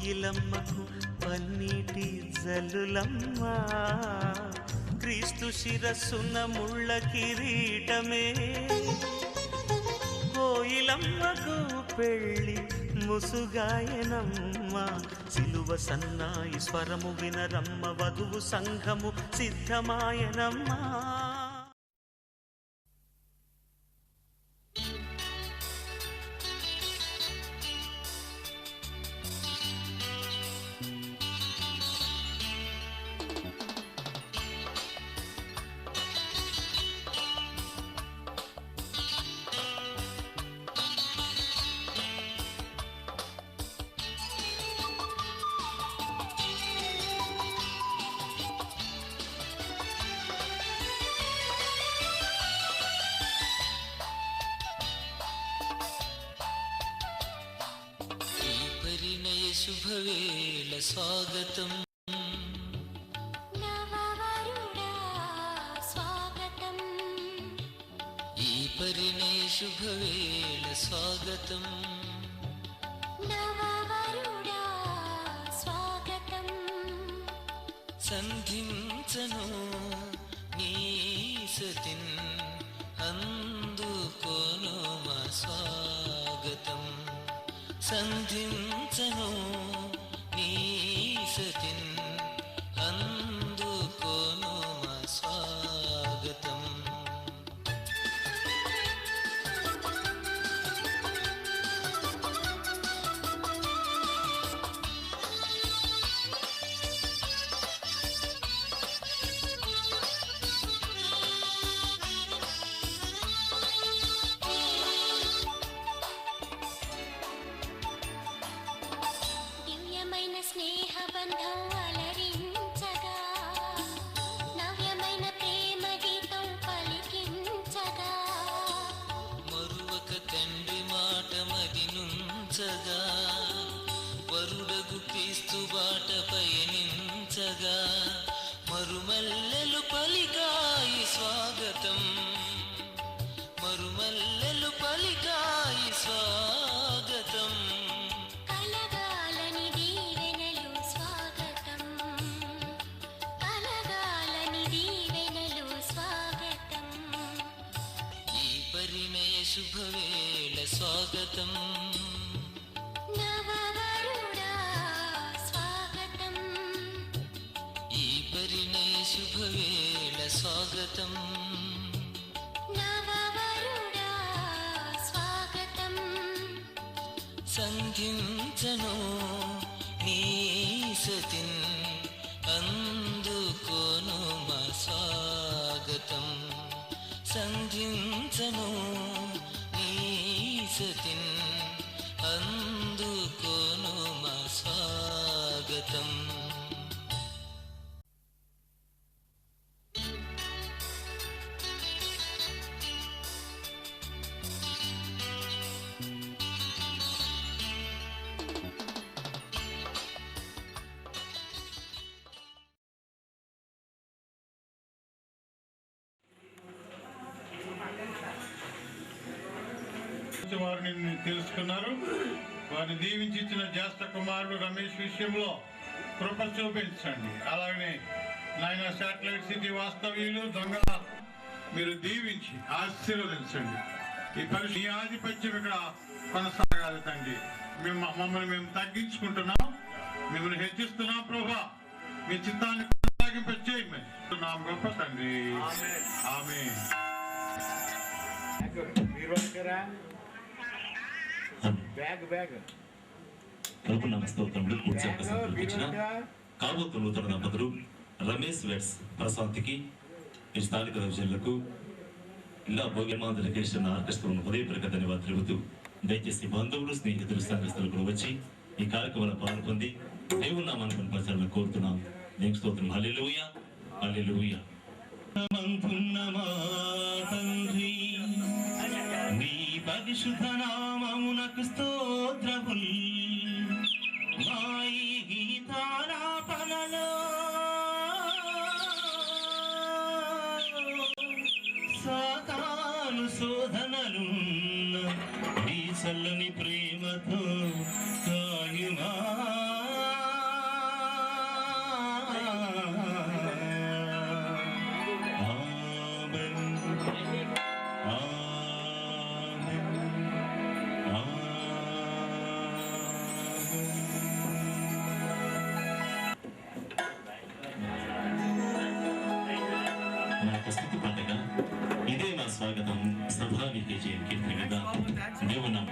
కోయిలమ్మకు పన్నీటి జల్లులమ్మా, క్రీస్తు శిరస్సున ముళ్ళ కిరీటమే. కోయిలమ్మకు పెళ్ళి ముసుగాయనమ్మ, సిలువ సన్నాయి స్వరము వినరమ్మ, వధువు సంఘము సిద్ధమాయనమ్మా. శుభవేళ స్వాగతం, నవవరుడా స్వాగతం. ఈ పరిణయ శుభవేళ స్వాగతం, నవవరుడా స్వాగతం. సంధించను నీ సతిన్, అందుకోను మా స్వాగతం. సంధించను నీ సతిన్, అందుకోను మా స్వాగతం. స్నేహబంధం అలరించగా, నవ్యమైన ప్రేమ గీతం పలికించగా, మరువక తండ్రి మాట మది నుంచగా, వరుడగు క్రీస్తు బాట పయనించగా, మరుమల్లెలు పలికాయి స్వాగతం, మరుమల్లెలు పలికాయి స్వాగతం. శుభవేళ స్వాగతం, నవవరుడా స్వాగతం. ఈ పరిణయ శుభవేళ స్వాగతం, నవవరుడా స్వాగతం. సంధించను నీ సతిన్, అందుకోను మా స్వాగతం. సంధించను నీ సతిన్, అందుకోను మా స్వాగతం. వారిని తెలుసుకున్నారు. వారిని దీవించి ఇచ్చిన జ్యేష్ఠ కుమారుడు రమేష్ విషయంలో కృప చూపించండి. అలాగనే నాయన శాటిలైట్ సిటీ వాస్తవ్యులు దొంగల మీరు దీవించి ఆశీర్వదించండి. ఈ ఆధిపత్యం ఇక్కడ కొనసాగాలి తండ్రి. మమ్మల్ని మేము తగ్గించుకుంటున్నాం, మిమ్మల్ని హెచ్చిస్తున్నాం ప్రభా. మీ చిత్తాన్ని కొనసాగింపచేయమని గొప్ప తండ్రి. ఆమేన్. కల్పన స్తోత్రములు కూర్చొని కల్పించిన కాబోతు నూతన దంపతులు రమేష్ వెట్స్ ప్రశాంతికి ఈ స్థానిక ప్రజలకు ఇలా భోగ్యమాంధ్రకేశ్వర ఆర్కెస్ట్రాను హృదయపూర్వక ధన్యవాదాలు తెలుపుతూ దయచేసి బంధువులు స్నేహితులు సంఘస్థులు కూడా వచ్చి ఈ కార్యక్రమంలో పాల్గొంది దేవుని నామాన్ని కనపరచాలని కోరుతున్నాం. దేవుని స్తోత్రం. హల్లెలూయా హల్లెలూయా. నీ పరిశుద్ధ నామమునకు స్తోత్రములు. మా ఈ గీతాలాపనలో సాతాను శోధనలున్న నీ చల్లని ప్రేమతో కాయుమా. మా ప్రస్తుతి పండుగ ఇదే మా స్వాగతం సభా నీకే జయం కీర్తనగా మేమున్నాం.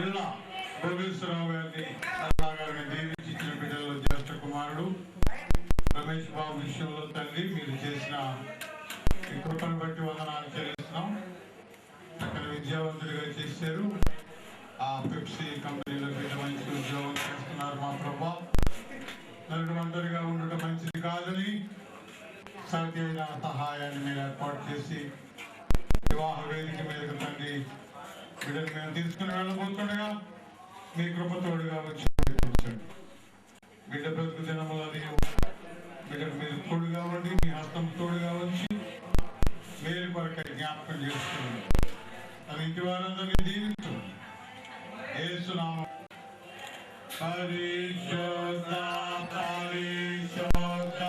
ఇలా భోగేశ్వరరావు గారిని అలాగారిని దీవించిన బిడ్డల్లో జ్యేష్ఠ కుమారుడు రమేష్ బాబు విషయంలో తల్లి మీరు చేసిన ఈ కృపను బట్టి వందనాలు చెల్లిస్తున్నాం. అక్కడ విద్యావంతుడిగా చేశారు. ఆ పెప్సీ కంపెనీలో పెద్ద మంచి ఉద్యోగం చేస్తున్నారు. మా ప్రభా నలుగురు ఒంటరిగా ఉండటం మంచిది కాదని సాధ్యమైన సహాయాన్ని మీరు ఏర్పాటు చేసి వివాహ వేదిక మీద తండ్రి బిడ్డను మేము తీసుకుని వెళ్ళబోతుండగా మీ కృపతోడుగా వచ్చి బిడ్డ బ్రతుకు దినములు అది బిడ్డకు మీరు తోడుగా ఉండి మీ హస్తం తోడుగా వచ్చి మేలు కొరకై జ్ఞాపకం చేస్తుంది. అది ఇంటి వారందరినీ దీవించు. యేసునామం. పరిశోధ పరిశోధ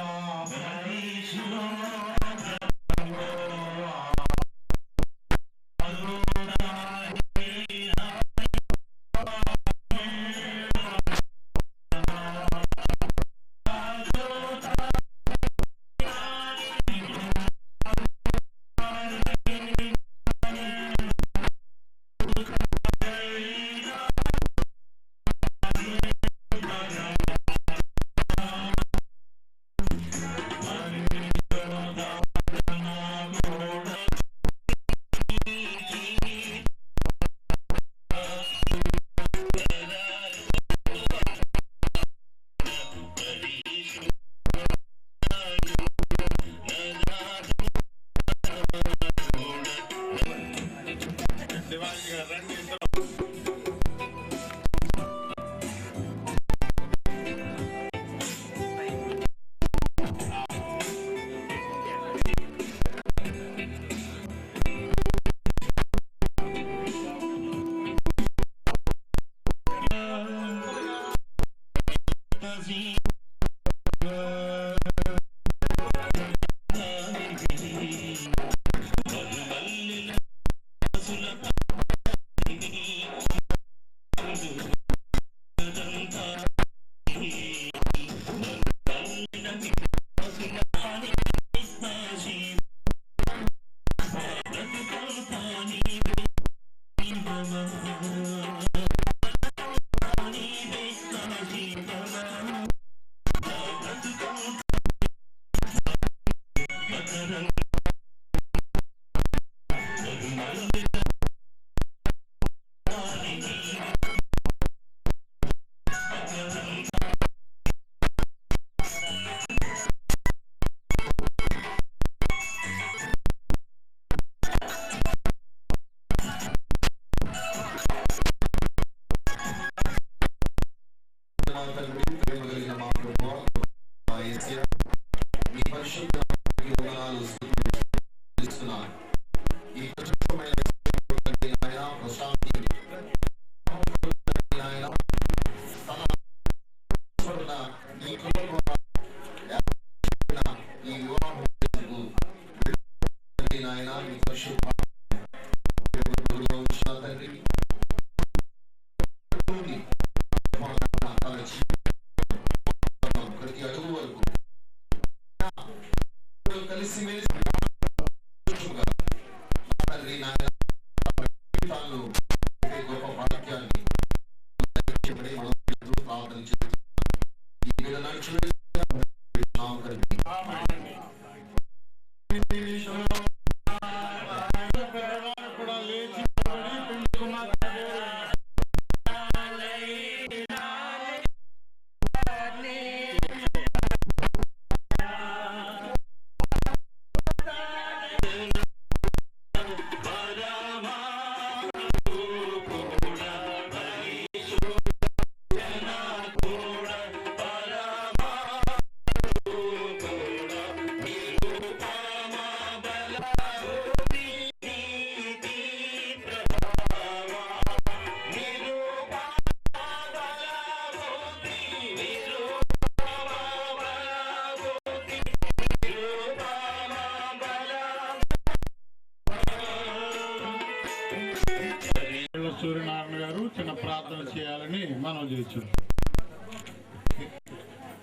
ప్రార్థన చేయాలని మనం చేయొచ్చు.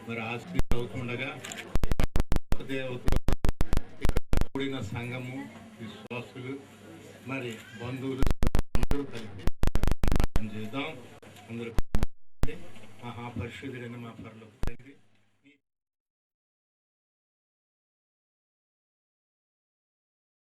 మరి ఆస్తి అవుతుండగా దేవతలు కూడిన సంఘము, విశ్వాసులు, మరి బంధువులు అందరూ కలిపి చేద్దాం. అందరూ మహాపరిశుద్ధుడైన మా పరలోక తండ్రి,